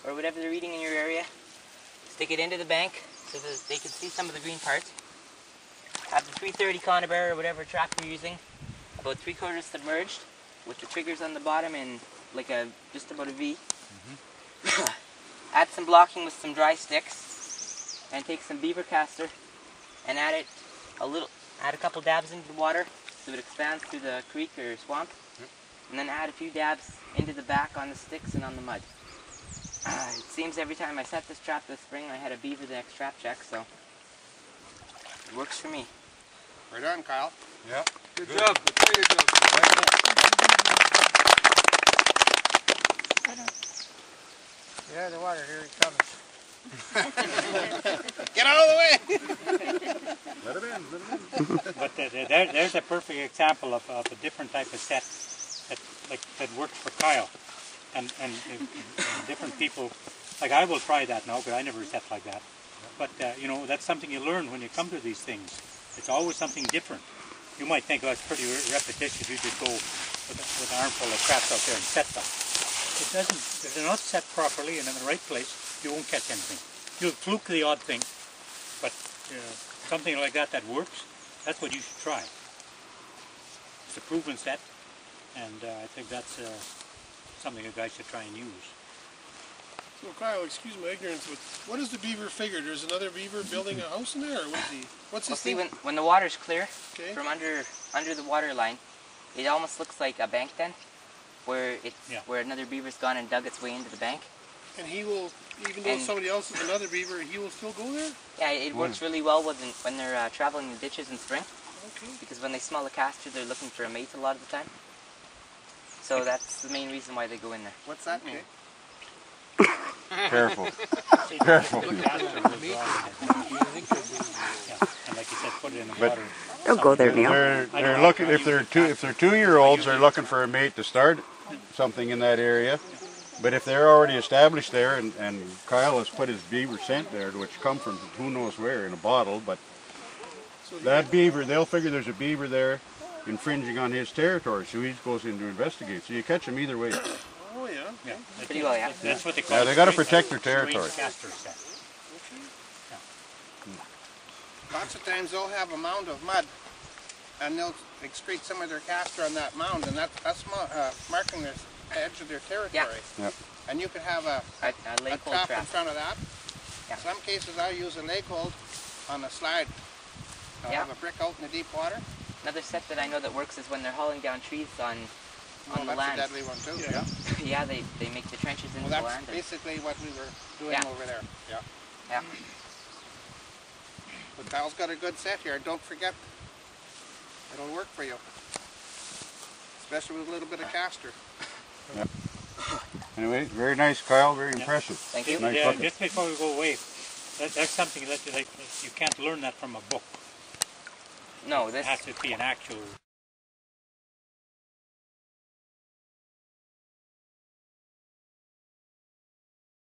or whatever they're eating in your area. Stick it into the bank so that they can see some of the green parts. Have the 330 conibear or whatever trap you're using about 3/4 submerged with the triggers on the bottom in like just about a V. Add some blocking with some dry sticks and take some beaver caster and add a couple dabs into the water so it expands through the creek or swamp. And then add a few dabs into the back on the sticks and on the mud. It seems every time I set this trap this spring I had a beaver the next trap check, so it works for me. Right on, Kyle. Yeah. Good job. Good job. Yeah, the water, here it comes. Get out of the way! Let it in. But there's a perfect example of a different type of set that works for Kyle. And different people, like I will try that now because I never set like that. But you know, that's something you learn when you come to these things. It's always something different. You might think, oh, it's pretty repetitious. You just go with an armful of traps out there and set them. It doesn't. If they're not set properly and in the right place, you won't catch anything. You'll fluke the odd thing, but something like that works. That's what you should try. It's a proven set, and I think that's something a guy should try and use. So Kyle, excuse my ignorance, but what is the beaver figure? There's another beaver building a house in there, or what's Well, this see, thing? when the water's clear Okay. from under the water line, it almost looks like a bank den, where where another beaver's gone and dug its way into the bank. And he will, even though somebody else is another beaver, he will still go there? Yeah, it works really well when they're traveling the ditches in spring. Okay. Because when they smell a castor, they're looking for a mate a lot of the time. So that's the main reason why they go in there. What's that mean? Careful. Careful. And like you said, put it in the water. Don't go there, Neil. They're looking, if they're 2-year-olds, they're looking for a mate to start something in that area. But if they're already established there, and Kyle has put his beaver scent there, which come from who knows where in a bottle, but that beaver, they'll figure there's a beaver there infringing on his territory, so he goes in to investigate. So you catch him either way. Oh yeah. Yeah, pretty well, yeah. That's what they call. Yeah, they got to protect their territory. Castor set. Lots of times they'll have a mound of mud and they'll excrete some of their castor on that mound, and that's marking the edge of their territory. Yeah. And you could have a lake hold trap trap. in front of that. Yeah. In some cases I'll use a lake hold on a slide. I'll have a brick out in the deep water. Another set that I know that works is when they're hauling down trees on the That's land. a deadly one too. Yeah. Yeah, they make the trenches into Well, the that's land. basically what we were doing over there. Yeah. Yeah. But Kyle's got a good set here. Don't forget, it'll work for you. Especially with a little bit of castor. Yep. Anyway, very nice, Kyle. Very impressive. Thank you. Nice Yeah, bucket. just before we go away, that's something that you can't learn that from a book. No, It this has to be an actual